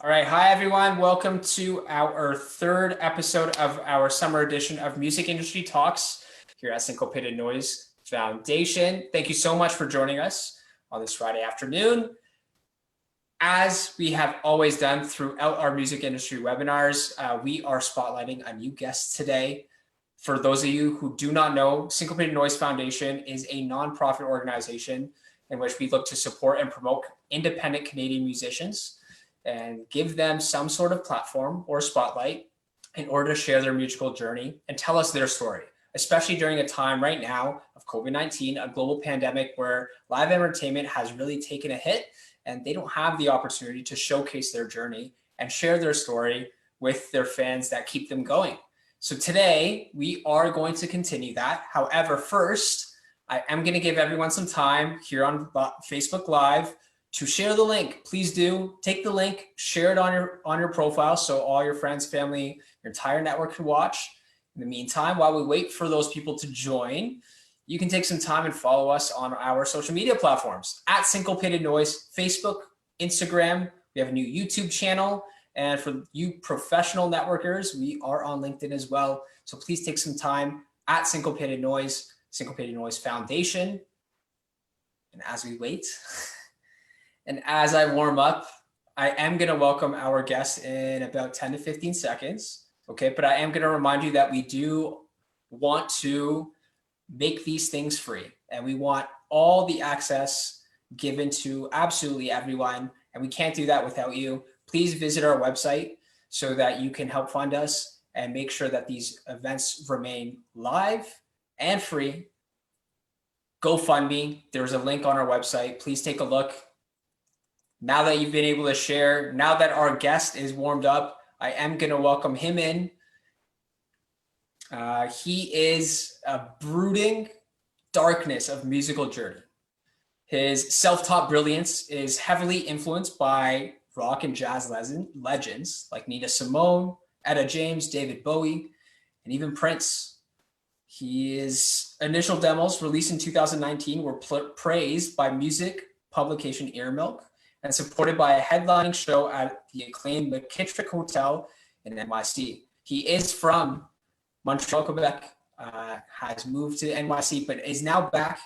All right, hi everyone. Welcome to our third episode of our summer edition of Music Industry Talks here at Sincop8ed Noize Foundation. Thank you so much for joining us on this Friday afternoon. As we have always done throughout our music industry webinars, we are spotlighting a new guest today. For those of you who do not know, Sincop8ed Noize Foundation is a nonprofit organization in which we look to support and promote independent Canadian musicians and give them some sort of platform or spotlight in order to share their musical journey and tell us their story, especially during a time right now of COVID-19, a global pandemic where live entertainment has really taken a hit and they don't have the opportunity to showcase their journey and share their story with their fans that keep them going. So today we are going to continue that. However, first, I am going to give everyone some time here on Facebook Live to share the link. Please do take the link, share it on your profile so all your friends, family, your entire network can watch. In the meantime, while we wait for those people to join, you can take some time and follow us on our social media platforms at Sincop8ed Noize, Facebook, Instagram. We have a new YouTube channel. And for you professional networkers, we are on LinkedIn as well. So please take some time at Sincop8ed Noize, Sincop8ed Noize Foundation. And as we wait, and as I warm up, I am going to welcome our guest in about 10 to 15 seconds. Okay, but I am going to remind you that we do want to make these things free, and we want all the access given to absolutely everyone, and we can't do that without you. Please visit our website so that you can help fund us and make sure that these events remain live and free. GoFundMe, there's a link on our website. Please take a look. Now that you've been able to share, now that our guest is warmed up, I am going to welcome him in. He is a brooding darkness of musical journey. His self-taught brilliance is heavily influenced by rock and jazz legends like Nina Simone, Etta James, David Bowie, and even Prince. His initial demos released in 2019 were praised by music publication Earmilk and supported by a headlining show at the acclaimed McKittrick Hotel in NYC. He is from Montreal, Quebec, has moved to NYC, but is now back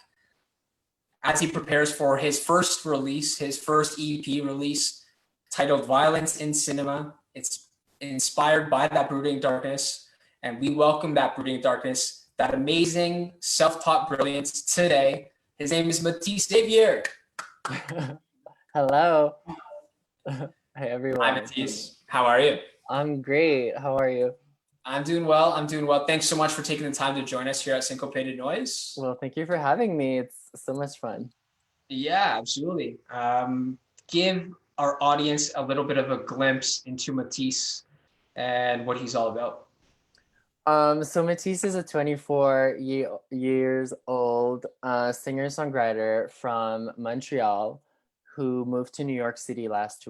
as he prepares for his first release, his first EP release, titled Violence in Cinema. It's inspired by that brooding darkness, and we welcome that brooding darkness, that amazing self-taught brilliance today. His name is Mathis Xavier. Hello. Hi, everyone. Hi, Mathis. How are you? I'm great. How are you? I'm doing well. I'm doing well. Thanks so much for taking the time to join us here at Sincop8ed Noize. Well, thank you for having me. It's so much fun. Yeah, absolutely. Give our audience a little bit of a glimpse into Mathis and what he's all about. So Mathis is a 24 years old singer-songwriter from Montreal who moved to New York City last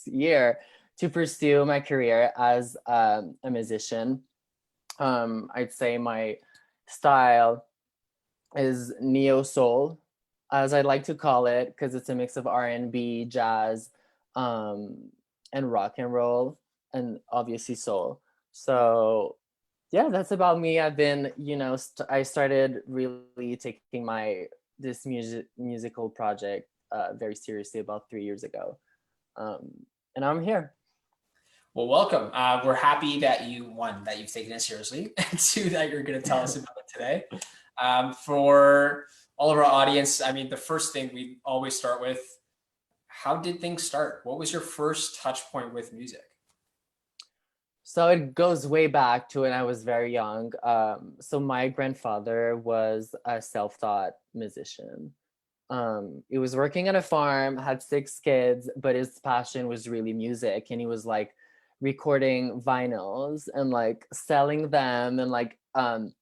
year to pursue my career as a musician. I'd say my style is neo-soul, as I like to call it, because it's a mix of R&B, jazz, and rock and roll, and obviously soul. So yeah, that's about me. I've been, I started really taking this musical project very seriously about 3 years ago. And I'm here. Well, welcome. We're happy that you've taken it seriously, and two, that you're going to tell us about it today. For all of our audience, I mean, the first thing we always start with, how did things start? What was your first touch point with music? So it goes way back to when I was very young. So my grandfather was a self-taught musician. He was working on a farm, had 6 kids, but his passion was really music. And he was like recording vinyls and like selling them and like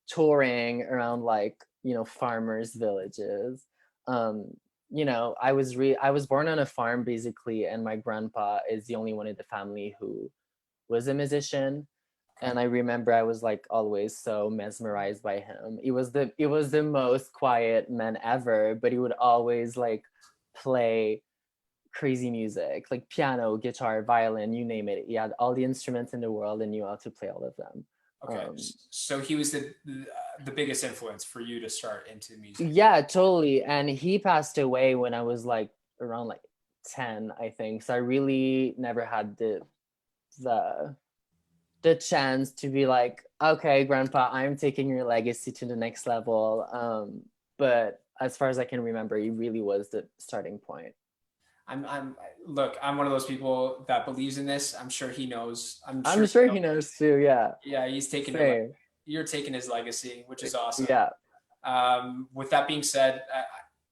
touring around like, farmers' villages. I was born on a farm basically, and my grandpa is the only one in the family who was a musician. And I remember I was like always so mesmerized by him. He was the most quiet man ever, but he would always like play crazy music, like piano, guitar, violin, you name it. He had all the instruments in the world and knew how to play all of them. Okay, so he was the biggest influence for you to start into music. Yeah, totally. And he passed away when I was like around like 10, I think. So I really never had the the chance to be like, okay, grandpa, I'm taking your legacy to the next level. But as far as I can remember, he really was the starting point. I'm look, I'm one of those people that believes in this. I'm sure he knows. I'm I'm sure sure he knows too. Yeah. yeah, he's taking it. Same. You're taking his legacy, which is awesome. Yeah. With that being said,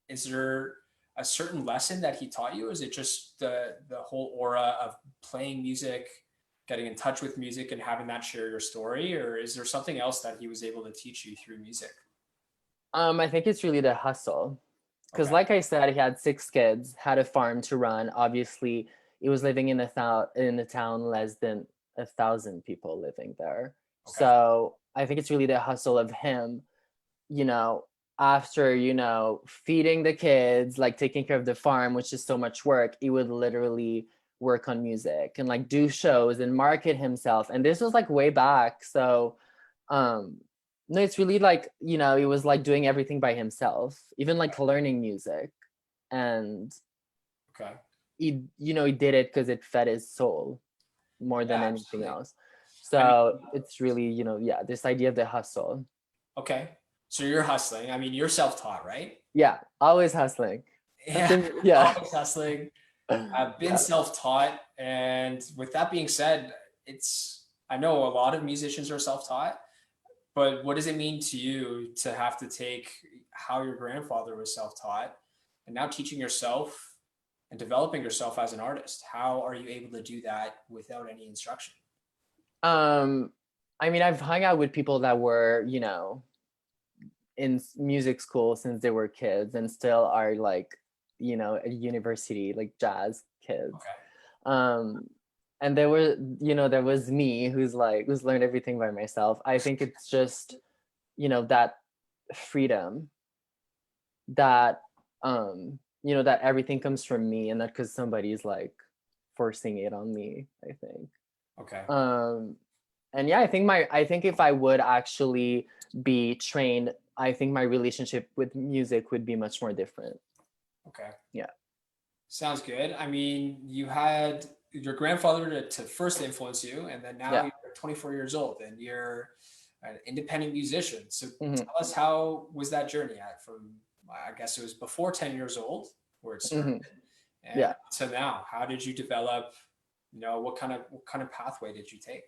is there a certain lesson that he taught you? Is it just the whole aura of playing music, getting in touch with music, and having that share your story, or is there something else that he was able to teach you through music? I think it's really the hustle. Because Okay. like I said, he had 6 kids, had a farm to run. Obviously, he was living in a town less than 1,000 people living there. Okay. So I think it's really the hustle of him, you know, after, feeding the kids, like taking care of the farm, which is so much work, he would literally work on music and like do shows and market himself. And this was like way back. So um no, it's really like, he was like doing everything by himself, even like learning music. And Okay. he did it because it fed his soul more than Yeah, anything absolutely. else. I mean, So it's really, yeah, this idea of the hustle. okay. So you're hustling. I mean, you're self-taught, right? Yeah, always hustling. I Yeah, think, yeah. always hustling. I've been Yeah. self-taught, and with that being said, I know a lot of musicians are self-taught, but what does it mean to you to have to take how your grandfather was self-taught and now teaching yourself and developing yourself as an artist? How are you able to do that without any instruction? um I mean, I've hung out with people that were, in music school since they were kids and still are like, at university, like jazz kids. Okay. um and there was me who's learned everything by myself. I think it's just, that freedom, that that everything comes from me, and that because somebody's like forcing it on me, I think. Okay. um and yeah, I think if I would actually be trained, I think my relationship with music would be much more different. Okay. Yeah. Sounds good. I mean, you had your grandfather to first influence you, and then now Yeah. you're 24 years old and you're an independent musician. So Hmm. tell us, how was that journey at from, I guess it was before 10 years old where it started, Hmm. and Yeah. to now, how did you develop, what kind of pathway did you take?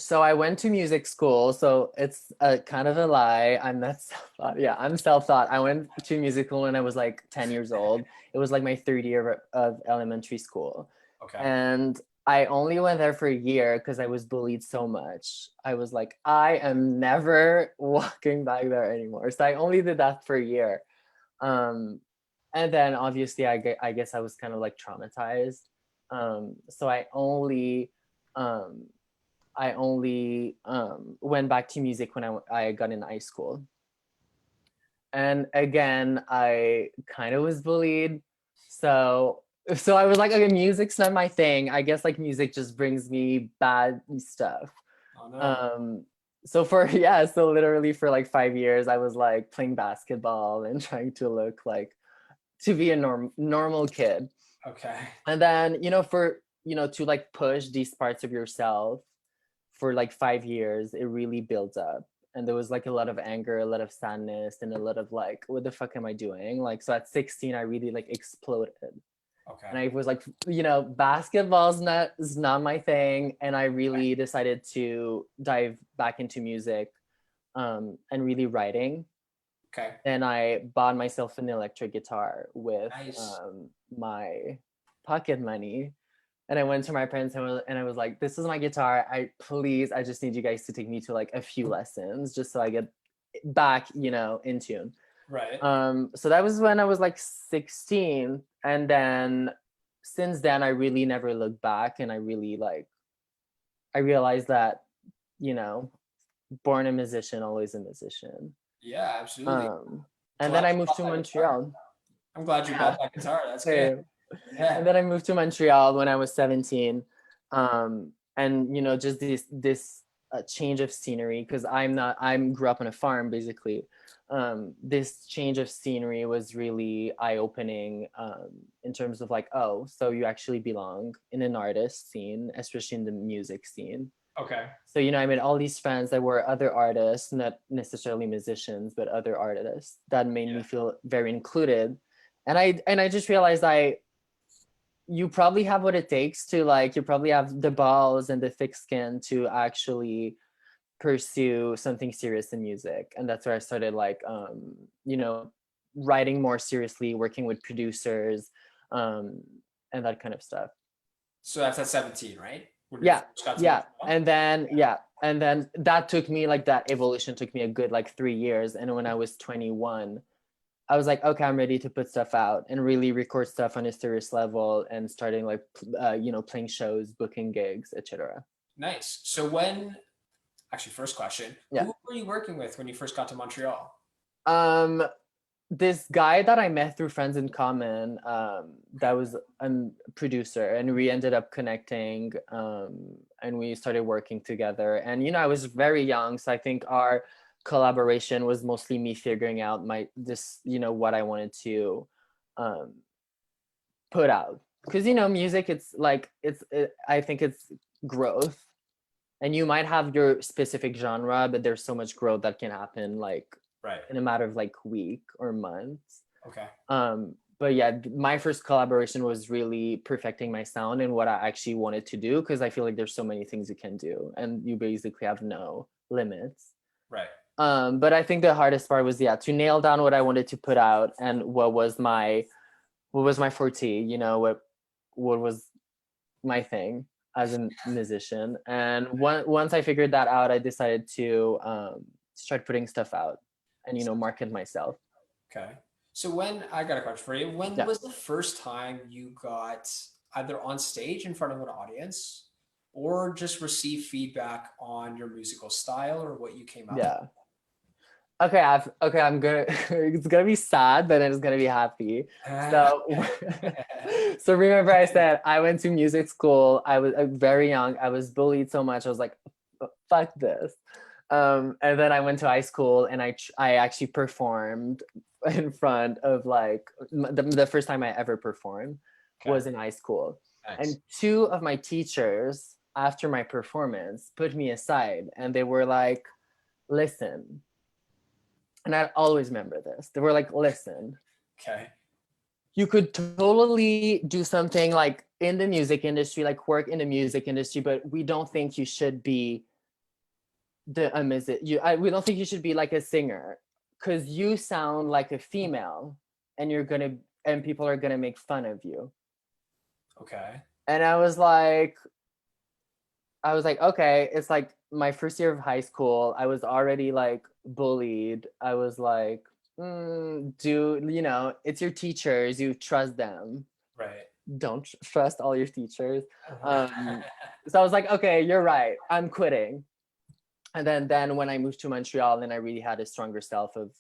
So I went to music school. So it's a kind of a lie. I'm not self-taught. Yeah, I'm self-taught. I went to music school when I was like 10 years old. It was like my third year of elementary school. Okay. And I only went there for a year because I was bullied so much. I was like, I am never walking back there anymore. So I only did that for a year. Um, and then obviously I guess I was kind of like traumatized. So um, I only went back to music when I got in high school. And again, I kind of was bullied. So I was like, okay, music's not my thing. I guess like music just brings me bad stuff. Oh no. Um, so for yeah, so literally for like 5 years, I was like playing basketball and trying to look like to be a normal kid. Okay. And then, for to like push these parts of yourself for like 5 years, it really builds up. And there was like a lot of anger, a lot of sadness, and a lot of like, what the fuck am I doing? Like, so at 16, I really like exploded. Okay. And I was like, basketball is not my thing. And I really decided to dive back into music, and really writing. Okay. And I bought myself an electric guitar with Nice. my pocket money. And I went to my parents and I was like, this is my guitar. I just need you guys to take me to like a few lessons just so I get back, in tune. Right. So that was when I was like 16. And then since then, I really never looked back. And I realized that, you know, born a musician, always a musician. Yeah, absolutely. Um, I'm and glad then I you moved brought to that guitar. Montreal. I'm glad you bought that guitar. That's Same. good. Yeah. And then I moved to Montreal when I was 17. And just this change of scenery, because I grew up on a farm basically. This change of scenery was really eye-opening, in terms of like, oh, so you actually belong in an artist scene, especially in the music scene. Okay. So, I made all these friends that were other artists, not necessarily musicians, but other artists that made me feel very included. And I just realized you probably have what it takes to, like, you probably have the balls and the thick skin to actually pursue something serious in music. And that's where I started, like, writing more seriously, working with producers, and that kind of stuff. So that's at 17, right? Yeah. And then that took me, like, that evolution took me a good, like, 3 years. And when I was 21, I was like, okay, I'm ready to put stuff out and really record stuff on a serious level, and starting, like, playing shows, booking gigs, etc. Nice. So actually, first question, who were you working with when you first got to Montreal? This guy that I met through friends in common, that was a producer, and we ended up connecting, and we started working together. And I was very young, so I think our collaboration was mostly me figuring out what I wanted to put out, because music, I think it's growth, and you might have your specific genre, but there's so much growth that can happen, like, in a matter of, like, week or months. Okay. But yeah, my first collaboration was really perfecting my sound and what I actually wanted to do, because I feel like there's so many things you can do and you basically have no limits. Right. But I think the hardest part was to nail down what I wanted to put out and what was my forte, what was my thing as a musician. And once I figured that out, I decided to start putting stuff out and market myself. Okay. So I got a question for you. When was the first time you got either on stage in front of an audience or just received feedback on your musical style or what you came out with? Okay, I'm gonna it's gonna be sad, but it's gonna be happy. So remember I said I went to music school. I was very young. I was bullied so much. I was like, fuck this. And then I went to high school, and I actually performed in front of, like, the first time I ever performed was in high school. Nice. And two of my teachers after my performance put me aside, and they were like, listen. And I always remember this. They were like, listen. Okay. You could totally do something, like, in the music industry, like work in the music industry, but we don't think you should be we don't think you should be like a singer, because you sound like a female, and people are gonna make fun of you. Okay. And I was like, okay. It's like my first year of high school. I was already, like, bullied. I was like, it's your teachers, you trust them. Right. Don't trust all your teachers. So I was like, okay, you're right, I'm quitting. And then when I moved to Montreal, then I really had a stronger self of,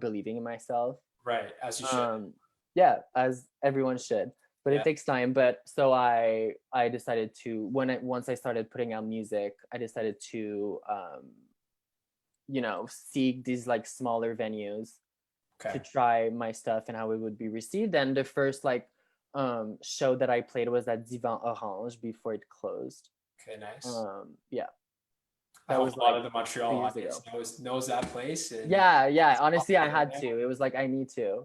believing in myself. Right, as you should. Yeah, as everyone should. But it takes time. But so I decided to, once I started putting out music, I decided to, seek these, like, smaller venues to try my stuff and how it would be received. And the first, like, show that I played was at Divan Orange before it closed. Okay, nice. Yeah. I hope a lot of the Montreal audience knows that place. Yeah. Honestly, I had to. It was like, I need to.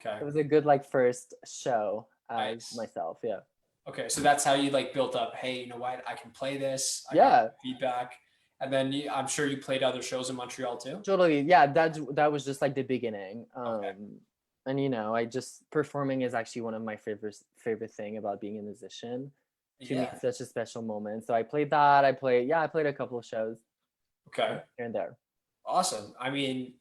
Okay. It was a good, like, first show as myself. Yeah. Okay, so that's how you, like, built up. Hey, you know what? I can play this. I got feedback, and then I'm sure you played other shows in Montreal too. Totally. Yeah. That was just, like, the beginning. And I just performing is actually one of my favorite thing about being a musician. To me, it's such a special moment. So I played that. I played a couple of shows. Okay. Here and there. Awesome. I mean,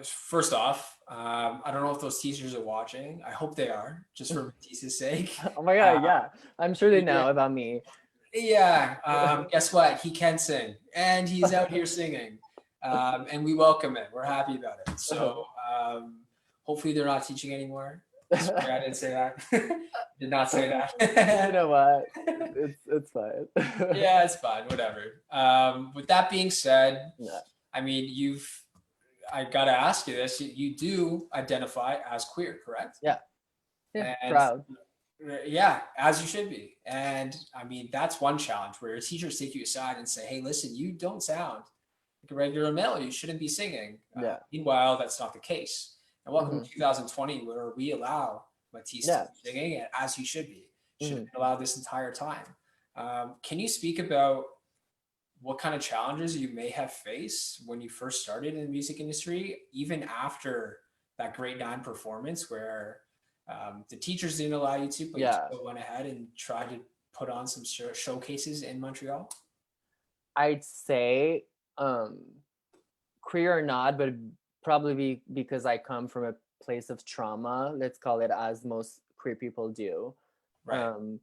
first off, I don't know if those teachers are watching. I hope they are, just for Mathis' sake. Oh my God, yeah. I'm sure they know about me. Yeah. Guess what? He can sing, and he's out here singing. And we welcome it. We're happy about it. So hopefully they're not teaching anymore. Sorry, I didn't say that. Did not say You that. know what? It's fine. Yeah, it's fine. Whatever. With that being said, Yeah. I mean, I gotta ask you this. You do identify as queer, correct? Yeah. Yeah. And Proud. yeah, as you should be. And I mean, that's one challenge where your teachers take you aside and say, "Hey, listen, you don't sound like a regular male. You shouldn't be singing." Yeah. Meanwhile, that's not the case. And welcome Hmm. to 2020, where we allow Mathis to Yeah. be singing, and as he should be. Should Hmm. have been allowed this entire time. Can you speak about what kind of challenges you may have faced when you first started in the music industry, even after that grade 9 performance where the teachers didn't allow you to, but you Yeah. still went ahead and tried to put on some showcases in Montreal? I'd say, um, queer or not, but probably because I come from a place of trauma, let's call it, as most queer people do, Right. um,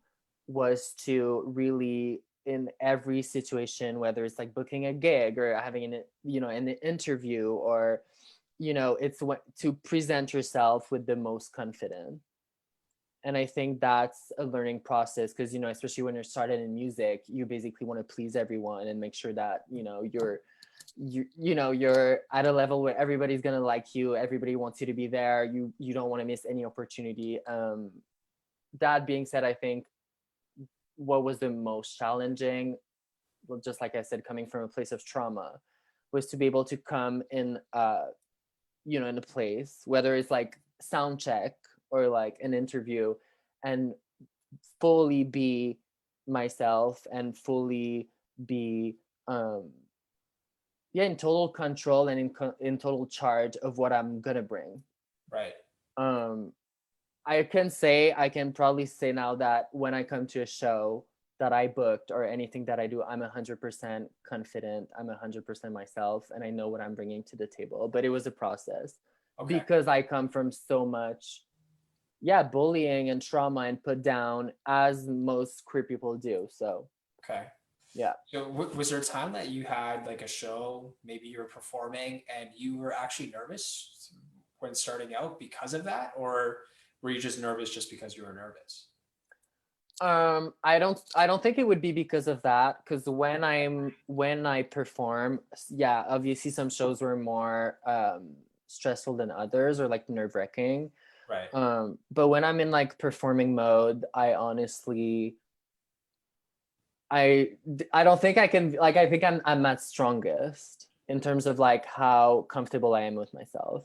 was to really, in every situation, whether it's like booking a gig or having an interview, or it's to present yourself with the most confident. And I think that's a learning process, because especially when you're started in music, you basically want to please everyone and make sure that you're at a level where everybody's gonna like you, everybody wants you to be there, you don't want to miss any opportunity. That being said, I think what was the most challenging, well, just like I said, coming from a place of trauma, was to be able to come in a place, whether it's like sound check or like an interview, and fully be myself and fully be um yeah, in total control and in total charge of what I'm gonna bring. Right. um I can probably say now that when I come to a show that I booked or anything that I do, I'm 100% confident, I'm 100% myself, and I know what I'm bringing to the table. But it was a process, Okay. because I come from so much, yeah, bullying and trauma and put down, as most queer people do. So Okay. yeah. So was there a time that you had like a show, maybe you were performing and you were actually nervous when starting out because of that? Or were you just nervous just because you were nervous? I don't think it would be because of that, because when I perform, yeah, obviously some shows were more stressful than others, or like nerve-wracking. Right. But when I'm in like performing mode, I honestly, I don't think I can, like, I think I'm at strongest in terms of like how comfortable I am with myself.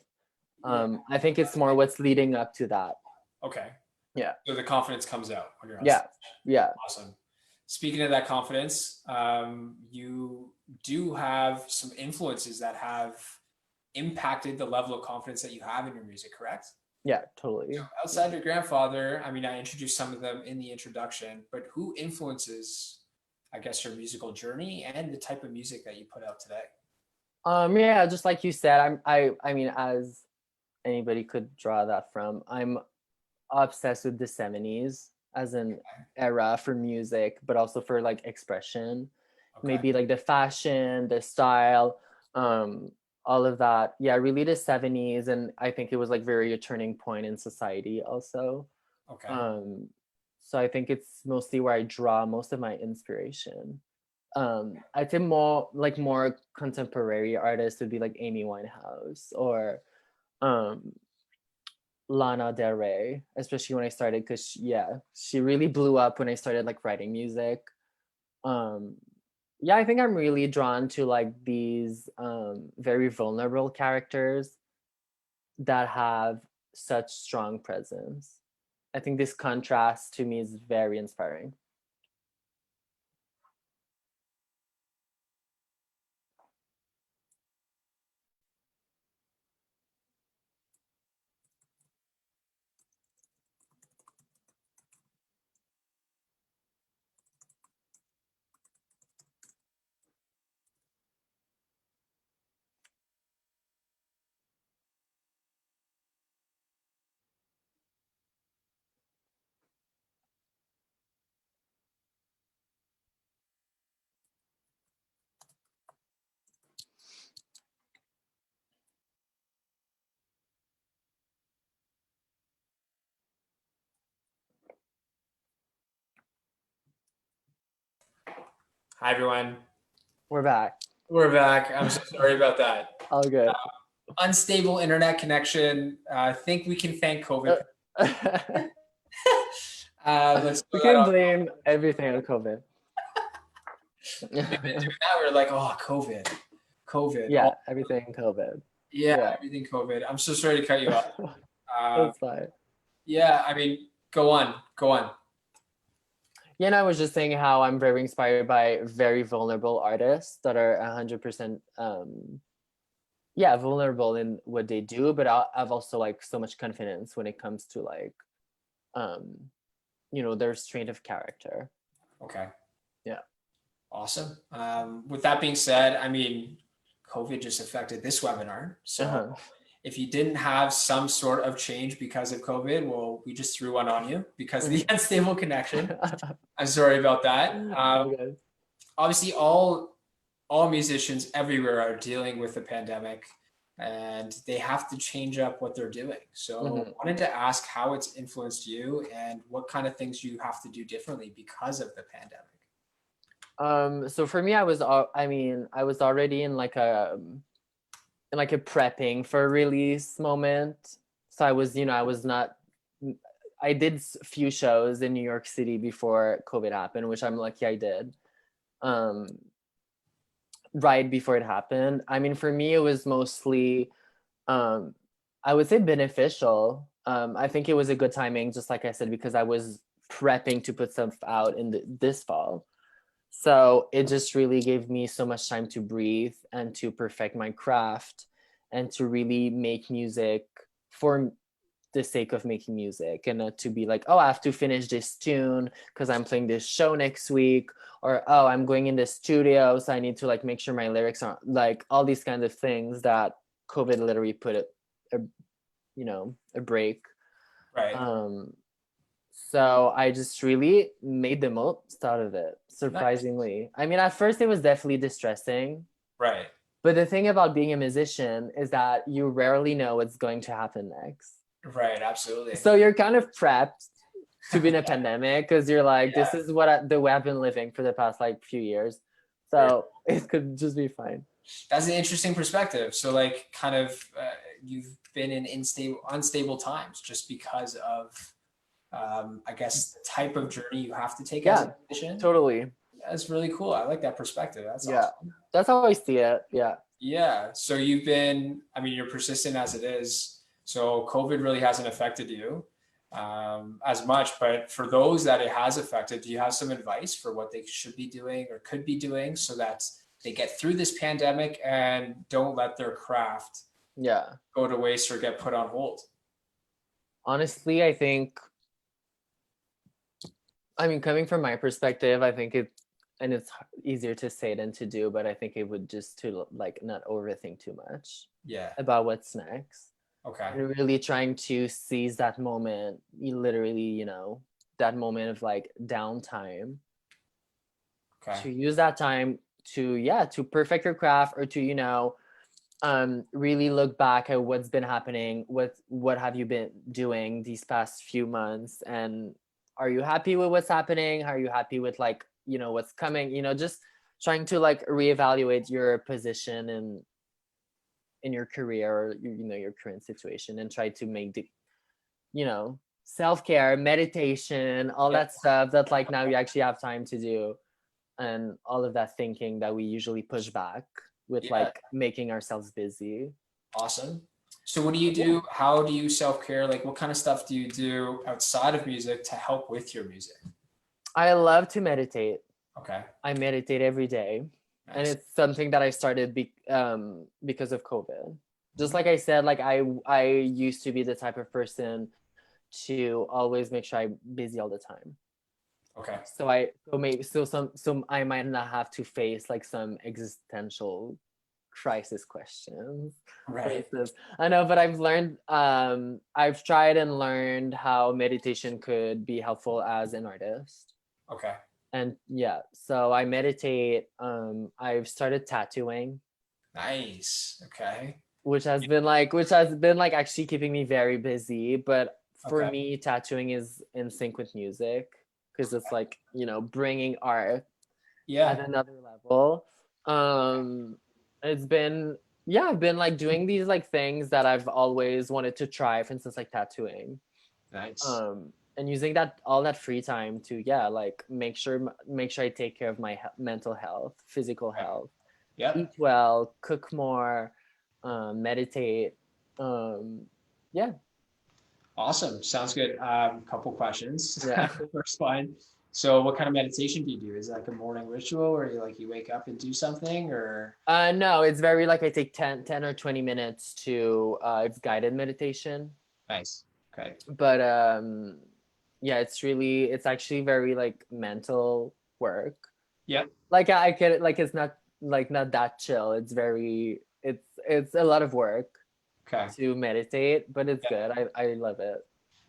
Yeah. I think it's more what's leading up to that. Okay. Yeah. So the confidence comes out when you're on Yeah. stage. Yeah. Awesome. Speaking of that confidence, you do have some influences that have impacted the level of confidence that you have in your music, correct? Yeah, So totally. outside your grandfather, I mean, I introduced some of them in the introduction, but who influences, I guess, your musical journey and the type of music that you put out today? Yeah, just like you said, I mean, as anybody could draw that from, I'm obsessed with the 70s as an era for music, but also for like expression. Okay. Maybe like the fashion, the style, um, all of that. Yeah, really the 70s. And I think it was like very a turning point in society also. Okay. Um, so I think it's mostly where I draw most of my inspiration. I'd say more contemporary artists would be like Amy Winehouse or um Lana Del Rey, especially when I started, because yeah, she really blew up when I started like writing music. Um, yeah, I think I'm really drawn to like these very vulnerable characters that have such strong presence. I think this contrast to me is very inspiring. Hi, everyone. We're back. We're back. I'm so sorry about that. All good. Unstable internet connection. I think we can thank COVID. Let's We throw that can on. blame everything on COVID. We've been doing that. We're like, oh, COVID. Yeah, Oh, everything COVID. yeah, everything COVID. I'm so sorry to cut you off. That's fine. Yeah, I mean, go on. Yeah, and I was just saying how I'm very inspired by very vulnerable artists that are 100% vulnerable in what they do, but I've also like so much confidence when it comes to like their strength of character. Okay. Yeah. Awesome. With that being said, I mean, COVID just affected this webinar. So if you didn't have some sort of change because of COVID, well, we just threw one on you because of the unstable connection. I'm sorry about that. Obviously, all musicians everywhere are dealing with the pandemic, and they have to change up what they're doing. So I wanted to ask how it's influenced you and what kind of things you have to do differently because of the pandemic. So for me, I was already in like a prepping for a release moment. So I did a few shows in New York City before COVID happened, which I'm lucky I did. Right before it happened. I mean, for me, it was mostly, I would say beneficial. I think it was a good timing, just like I said, because I was prepping to put stuff out in this fall. So it just really gave me so much time to breathe and to perfect my craft and to really make music for the sake of making music, and not to be like, oh, I have to finish this tune because I'm playing this show next week, or oh, I'm going in the studio, so I need to like make sure my lyrics are like all these kinds of things that COVID literally put a break. Right. So I just really made the most out of it, surprisingly. Nice. I mean, at first it was definitely distressing. Right. But the thing about being a musician is that you rarely know what's going to happen next. Right, absolutely. So you're kind of prepped to be in a pandemic because you're like, this is the way I've been living for the past like few years. So it could just be fine. That's an interesting perspective. So like kind of you've been in unstable times just because of I guess the type of journey you have to take as a musician. Totally. That's really cool. I like that perspective. That's awesome. That's how I see it. Yeah. So you're persistent as it is. So COVID really hasn't affected you as much, but for those that it has affected, do you have some advice for what they should be doing or could be doing so that they get through this pandemic and don't let their craft go to waste or get put on hold? Honestly, I think, coming from my perspective, I think it's easier to say than to do, but I think it would just to like not overthink too much about what's next. Okay. And really trying to seize that moment, that moment of like downtime. Okay. To use that time to perfect your craft, or to really look back at what's been happening, what have you been doing these past few months, and are you happy with what's happening? Are you happy with like what's coming? Just trying to like reevaluate your position in your career, or your current situation, and try to make the self-care, meditation, all that stuff that like now you actually have time to do, and all of that thinking that we usually push back with like making ourselves busy. Awesome. So what do you do? How do you self-care? Like what kind of stuff do you do outside of music to help with your music? I love to meditate. Okay. I meditate every day. Nice. And it's something that I started because of COVID. Just like I said, like I used to be the type of person to always make sure I'm busy all the time. Okay. So I might not have to face like some existential crisis questions. Right. I know, but I've tried and learned how meditation could be helpful as an artist. Okay. And so I meditate. I've started tattooing. Nice. Okay. Which has been like actually keeping me very busy. But for me, tattooing is in sync with music, because it's like, bringing art Yeah. at another level. It's been, yeah, I've been like doing these like things that I've always wanted to try, for instance, like tattooing. Nice. And using that all that free time to, yeah, like make sure I take care of my mental health, physical Okay. health, eat Yep. well, cook more, meditate. Yeah. Awesome. Sounds good. Couple questions. Yeah. First one. So what kind of meditation do you do? Is it like a morning ritual or you wake up and do something or? No, it's very like I take 10 or 20 minutes to it's guided meditation. Nice. Okay. But yeah, it's actually very like mental work. Yep. Like I get it, like it's not that chill. It's very it's a lot of work Okay. to meditate, but it's Yeah. good. I love it.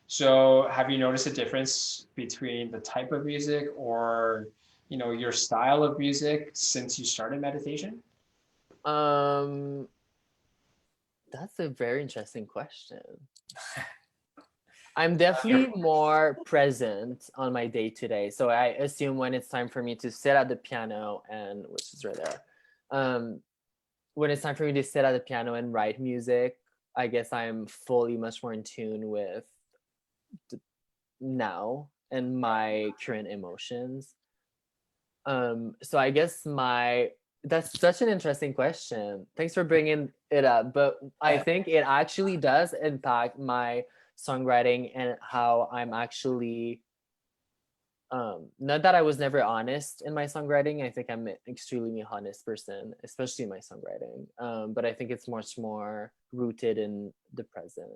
So have you noticed a difference between the type of music or, your style of music since you started meditation? Um that's a very interesting question. I'm definitely more present on my day to day. So I assume when it's time for me to sit at the piano and which is right there. Um when it's time for me to sit at the piano and write music, I guess I'm fully much more in tune with now and my current emotions. So I guess that's such an interesting question. Thanks for bringing it up, but I Yeah. think it actually does impact my songwriting and how I'm actually not that I was never honest in my songwriting. I think I'm an extremely honest person, especially in my songwriting. But I think it's much more rooted in the present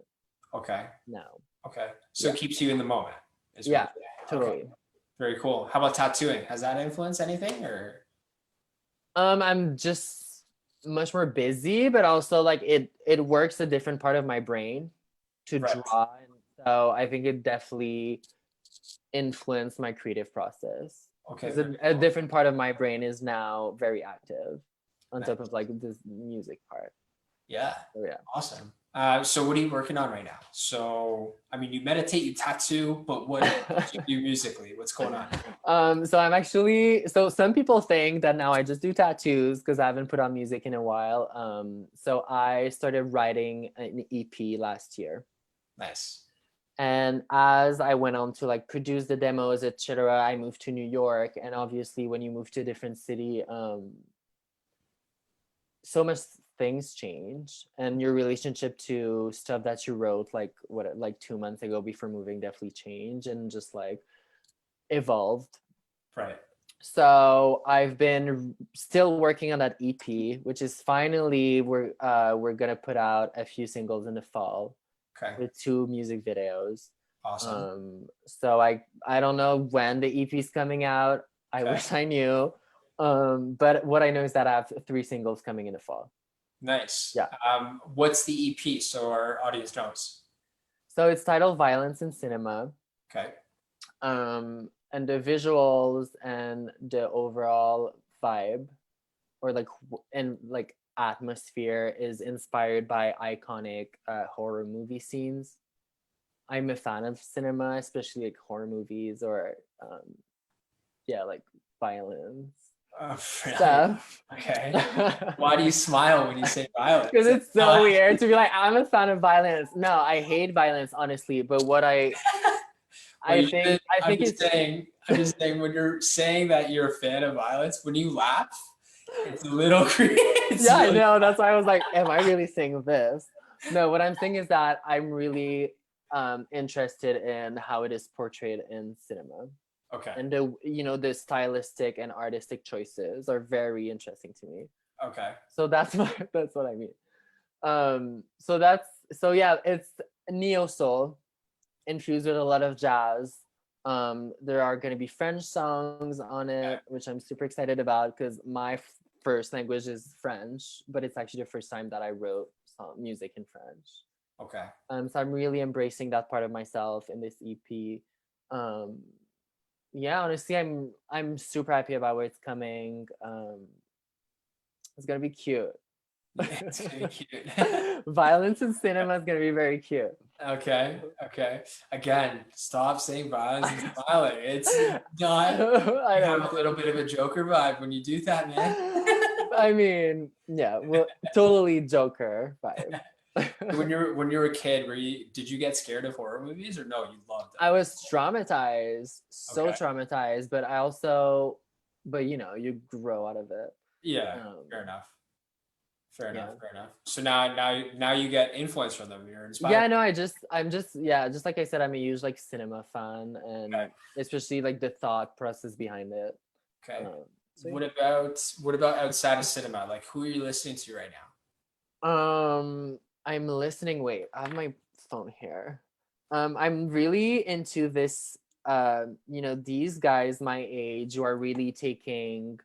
Okay. now. Okay. So Yeah. it keeps you in the moment. Yeah, Okay. totally. Very cool. How about tattooing? Has that influenced anything or? I'm just much more busy, but also like it works a different part of my brain to Right. draw, and so I think it definitely influenced my creative process Okay. because Very a cool. different part of my brain is now very active on Nice. top of like this music part. Yeah. So yeah. Awesome. So what are you working on right now? So, I mean, you meditate, you tattoo, but what do you do musically? What's going on? So I'm actually, so some people think that now I just do tattoos because I haven't put on music in a while. So I started writing an EP last year. Nice. And as I went on to like produce the demos, etc., I moved to New York. And obviously when you move to a different city, so much things change, and your relationship to stuff that you wrote like 2 months ago before moving definitely changed and just like evolved. Right. So I've been still working on that EP, which is finally we're gonna put out a few singles in the fall Okay. with 2 music videos. Awesome. So I don't know when the EP is coming out. I Okay. wish I knew. But what I know is that I have 3 singles coming in the fall. Nice. Yeah. What's the EP so our audience knows? So it's titled Violence in Cinema. Okay. And the visuals and the overall vibe or like atmosphere is inspired by iconic horror movie scenes. I'm a fan of cinema, especially like horror movies or yeah, like violence Really? stuff. Okay. Why do you smile when you say violence? Because it's so weird to be like, I'm a fan of violence. No, I hate violence, honestly. But what I think I'm just saying when you're saying that you're a fan of violence, when you laugh, it's a little creepy. yeah, I know. That's why I was like, am I really saying this? No, what I'm saying is that I'm really interested in how it is portrayed in cinema. Okay. And the stylistic and artistic choices are very interesting to me. Okay. So that's what I mean. So yeah, it's neo soul infused with a lot of jazz. There are going to be French songs on it, which I'm super excited about because my first language is French, but it's actually the first time that I wrote music in French. Okay. So I'm really embracing that part of myself in this EP. Yeah, honestly, I'm super happy about where it's coming. It's gonna be cute. Yeah, it's very cute. Violence in cinema is gonna be very cute. Okay. Okay. Again, stop saying violence and smiling. It's not. I You have don't a little think. bit of a Joker vibe when you do that, man. I mean, yeah, well, totally Joker vibe. When you were a kid, did you get scared of horror movies or no? You loved them. I was traumatized, so Okay. traumatized, but I also, but you grow out of it. Yeah. Um, Fair enough. Fair enough. yeah. Fair enough. So now you get influence from them. You're inspired. Yeah, no, I'm just, yeah, just like I said, I'm a huge like cinema fan, Okay. and especially like the thought process behind it. Okay. So What about outside of cinema? Like who are you listening to right now? I'm listening. Wait, I have my phone here. I'm really into this. These guys my age who are really taking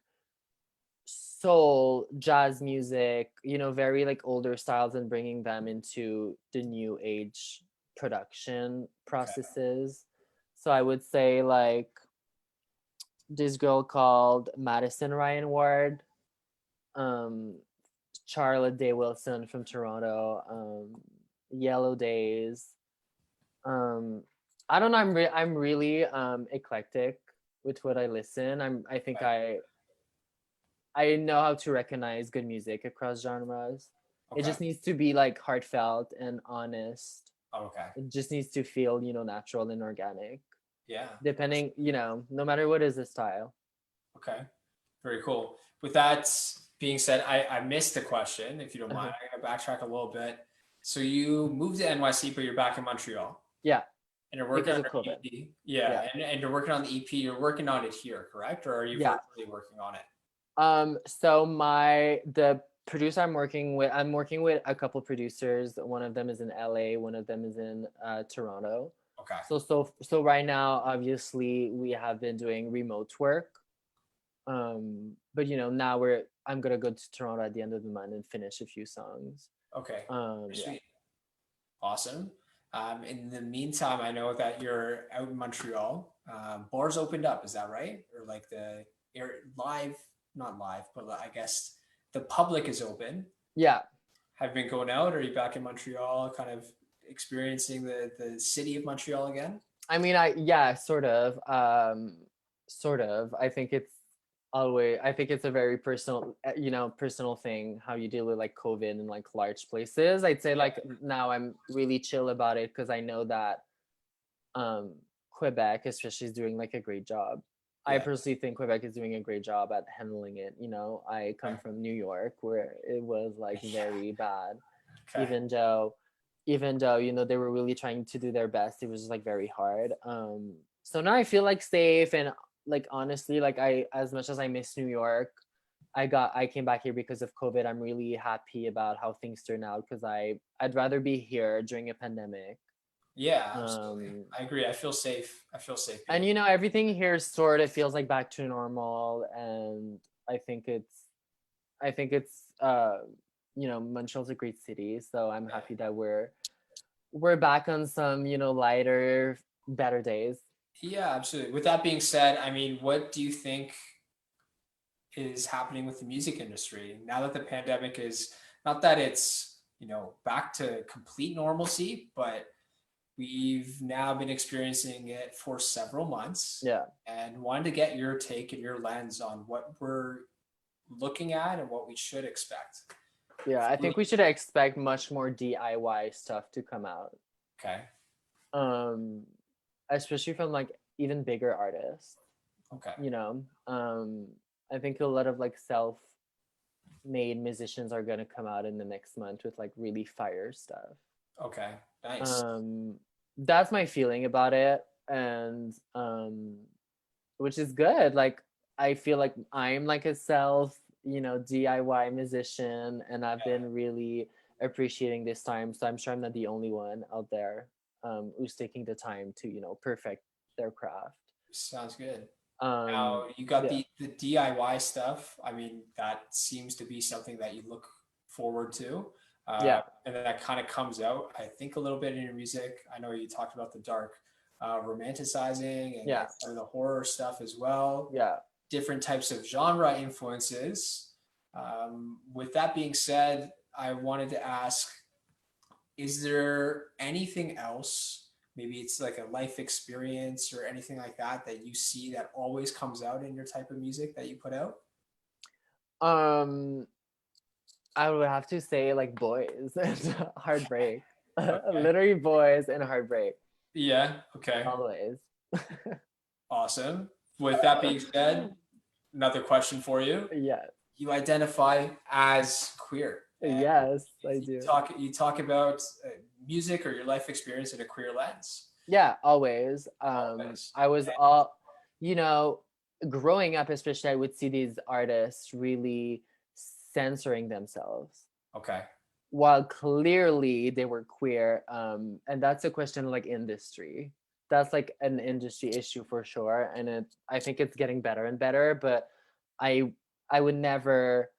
soul, jazz music, very like older styles and bringing them into the new age production Okay. processes. So I would say like this girl called Madison Ryan Ward, um, Charlotte Day Wilson from Toronto, Yellow Days. Um, I don't know. I'm really eclectic with what I listen. I think Okay. I know how to recognize good music across genres. It Okay. just needs to be like heartfelt and honest. Okay. It just needs to feel, natural and organic. Yeah. Depending, no matter what is the style. Okay. Very cool. With that being said, I missed the question. If you don't Uh-huh. mind, I'm gonna backtrack a little bit. So you moved to NYC, but you're back in Montreal, Yeah, and you're working because on of an COVID. EP. Yeah. Yeah, and you're working on the EP. You're working on it here, correct? Or are you Yeah. virtually working on it? So the producer I'm working with a couple producers. One of them is in LA, one of them is in Toronto. Okay. So right now, obviously, we have been doing remote work. But now I'm gonna go to Toronto at the end of the month and finish a few songs. Okay. Very Yeah. sweet. Awesome. In the meantime, I know that you're out in Montreal. Bars opened up, is that right? Or like the air live, not live, but I guess the public is open. Yeah. Have you been going out? Or are you back in Montreal, kind of experiencing the city of Montreal again? I mean, yeah, sort of. Sort of. I think it's a very personal, personal thing how you deal with like COVID in like large places. I'd say Yeah. like now I'm really chill about it because I know that um Quebec especially is doing like a great job. I Yeah. personally think Quebec is doing a great job at handling it. I come Okay. from New York where it was like Yeah. very bad. Okay. Even though they were really trying to do their best, it was just like very hard. So now I feel like safe, and like honestly, like I as much as I miss New York, I came back here because of COVID. I'm really happy about how things turn out because I'd rather be here during a pandemic. Yeah, absolutely. Um, I agree. I feel safe. I feel safe and being. everything here sort of feels like back to normal, and I think it's Montreal's a great city, so I'm Yeah. happy that we're back on some lighter, better days. Yeah, absolutely. With that being said, I mean, what do you think is happening with the music industry now that the pandemic is not that it's, back to complete normalcy, but we've now been experiencing it for several months Yeah. and wanted to get your take and your lens on what we're looking at and what we should expect. Yeah, I think we should expect much more DIY stuff to come out. Okay. Um Especially from like even bigger artists, Okay. you know. I think a lot of like self-made musicians are going to come out in the next month with like really fire stuff. Okay. Nice. Um that's my feeling about it, and which is good. Like I feel like I'm like a DIY musician, and I've Yeah. been really appreciating this time. So I'm sure I'm not the only one out there who's taking the time to, perfect their craft. Sounds good. Now you got Yeah. the DIY stuff. I mean, that seems to be something that you look forward to, Yeah. and then that kind of comes out. I think a little bit in your music. I know you talked about the dark, romanticizing and Yeah. some of the horror stuff as well. Yeah. Different types of genre influences. With that being said, I wanted to ask, is there anything else? Maybe it's like a life experience or anything like that that you see that always comes out in your type of music that you put out? Um, I would have to say like boys and heartbreak. Okay. Literally boys and heartbreak Yeah. Okay. always. Awesome. With that being said, another question for you. Yes. You identify as queer, and Yes, I do. you talk about music or your life experience in a queer lens. Yeah, always. Always. I was all, you know, growing up, especially, I would see these artists really censoring themselves Okay. while clearly they were queer. And that's a question of like industry. That's like an industry issue for sure. And I think it's getting better and better, but I, I would never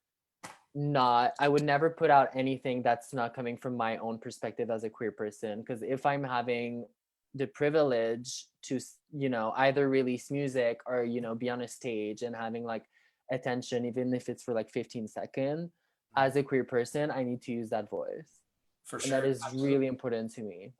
I would never put out anything that's not coming from my own perspective as a queer person, because if I'm having the privilege to either release music or be on a stage and having like attention, even if it's for like 15 seconds, as a queer person I need to use that voice, For and that sure. is really important to me.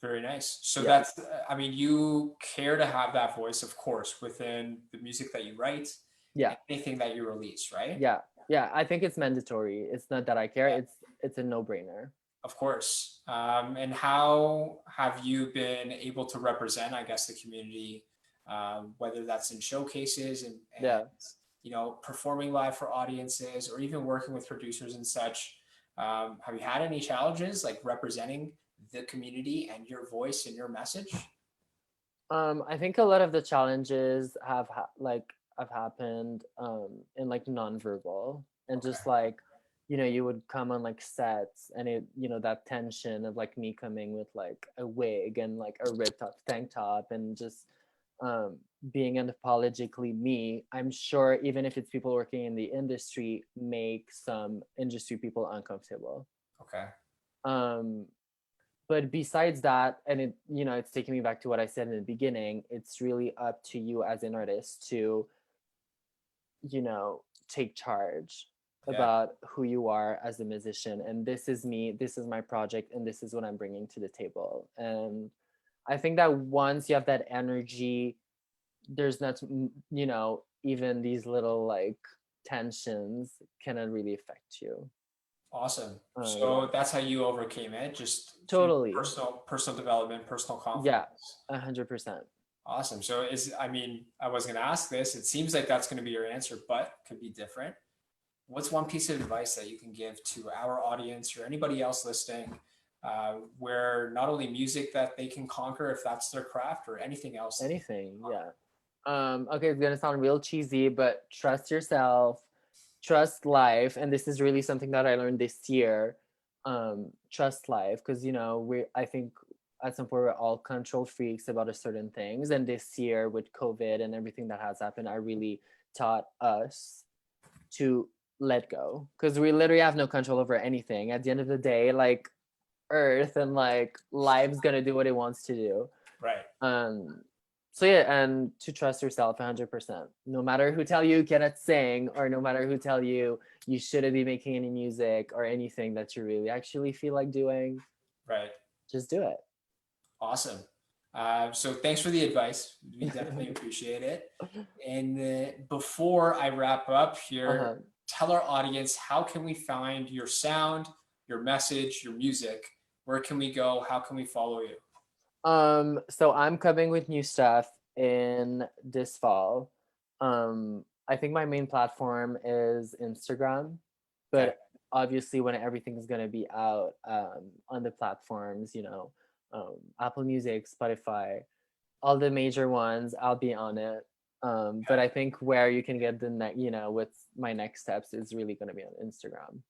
Very nice. So Yeah, that's, I mean, you care to have that voice, of course, within the music that you write yeah, and anything that you release, right? yeah, yeah, I think it's mandatory. It's not that I care, Yeah, it's a no-brainer. of course. And how have you been able to represent, I guess, the community, whether that's in showcases and Yeah. performing live for audiences or even working with producers and such? Have you had any challenges like representing the community and your voice and your message? I think a lot of the challenges have happened in like nonverbal, and Okay. just like you would come on like sets, and that tension of like me coming with like a wig and like a ripped up tank top and just um being unapologetically me. I'm sure even if it's people working in the industry, make some industry people uncomfortable. Okay. um but besides that, and it's taking me back to what I said in the beginning, it's really up to you as an artist to take charge Yeah. about who you are as a musician, and this is me, this is my project, and this is what I'm bringing to the table. And I think that once you have that energy, there's not even these little like tensions cannot really affect you. Awesome. Yeah, So that's how you overcame it, just through totally. personal development, personal Yeah, confidence. 100%. Awesome. So I mean, I was going to ask this. It seems like that's going to be your answer, but could be different. What's one piece of advice that you can give to our audience or anybody else listening, where not only music that they can conquer if that's their craft or anything else that they Anything, can yeah. Okay, it's gonna sound real cheesy, but trust yourself, trust life, and this is really something that I learned this year. Trust life, because I think at some point we're all control freaks about a certain things, and this year with COVID and everything that has happened, I really taught us to let go, because we literally have no control over anything. At the end of the day, like Earth and like life's gonna do what it wants to do. Right. um so yeah, and to trust yourself 100%, no matter who tell you cannot sing, or no matter who tell you you shouldn't be making any music or anything that you really actually feel like doing, Right. just do it. Awesome. So thanks for the advice. We definitely appreciate it. And before I wrap up here, Uh-huh. tell our audience, how can we find your sound, your message, your music? Where can we go? How can we follow you? So I'm coming with new stuff in this fall. I think my main platform is Instagram, Okay. but obviously when everything's gonna be out on the platforms, Apple Music, Spotify, all the major ones, I'll be on it. But Okay. I think where you can get the next, what's my next steps is really gonna be on Instagram.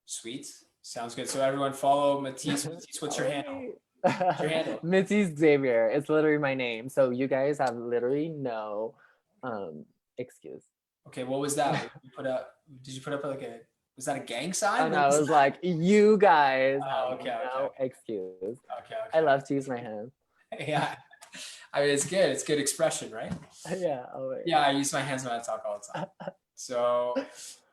Sweet. Sounds good. So everyone follow Mathis. Mathis, what's your Follow handle? me. What's your handle? Mathis Xavier. It's literally my name. So you guys have literally no excuse. Okay, what was that? You put up, did you put up like was that a gang sign? And What I was was that? like, you guys have Oh, okay, okay, no excuse. okay, I okay. love to use my hands. Yeah. I mean, it's good. It's good expression, right? Yeah, oh wait. Yeah, I use my hands when I talk all the time. So,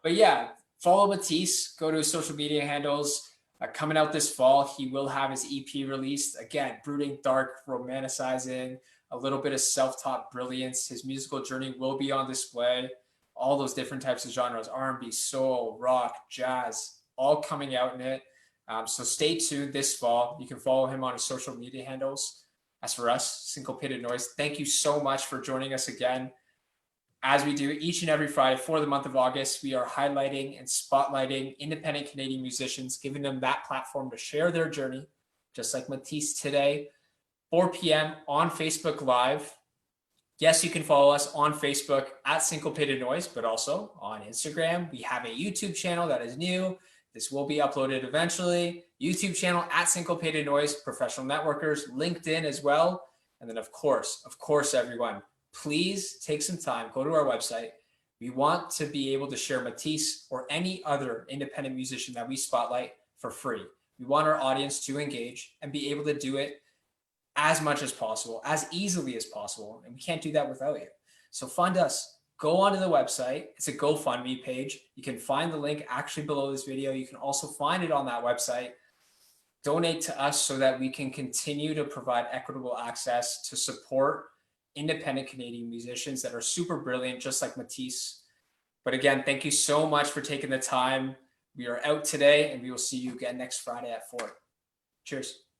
but yeah, follow Matisse, go to his social media handles. Coming out this fall, he will have his EP released. Again, brooding, dark, romanticizing, a little bit of self-taught brilliance. His musical journey will be on display. All those different types of genres, R&B, soul, rock, jazz, all coming out in it. So stay tuned this fall. You can follow him on his social media handles. As for us, Sincop8ed Noize, thank you so much for joining us again. As we do each and every Friday for the month of August, we are highlighting and spotlighting independent Canadian musicians, giving them that platform to share their journey, just like Mathis today, 4 p.m. on Facebook Live. Yes, you can follow us on Facebook at Sincop8ed Noize, but also on Instagram. We have a YouTube channel that is new. This will be uploaded eventually. YouTube channel at Sincop8ed Noize, professional networkers, LinkedIn as well. And then of course, everyone, please take some time, go to our website. We want to be able to share Mathis or any other independent musician that we spotlight for free. We want our audience to engage and be able to do it as much as possible, as easily as possible. And we can't do that without you. So fund us. Go onto the website. It's a GoFundMe page. You can find the link actually below this video. You can also find it on that website. Donate to us so that we can continue to provide equitable access to support independent Canadian musicians that are super brilliant, just like Mathis. But again, thank you so much for taking the time. We are out today, and we will see you again next Friday at 4. Cheers.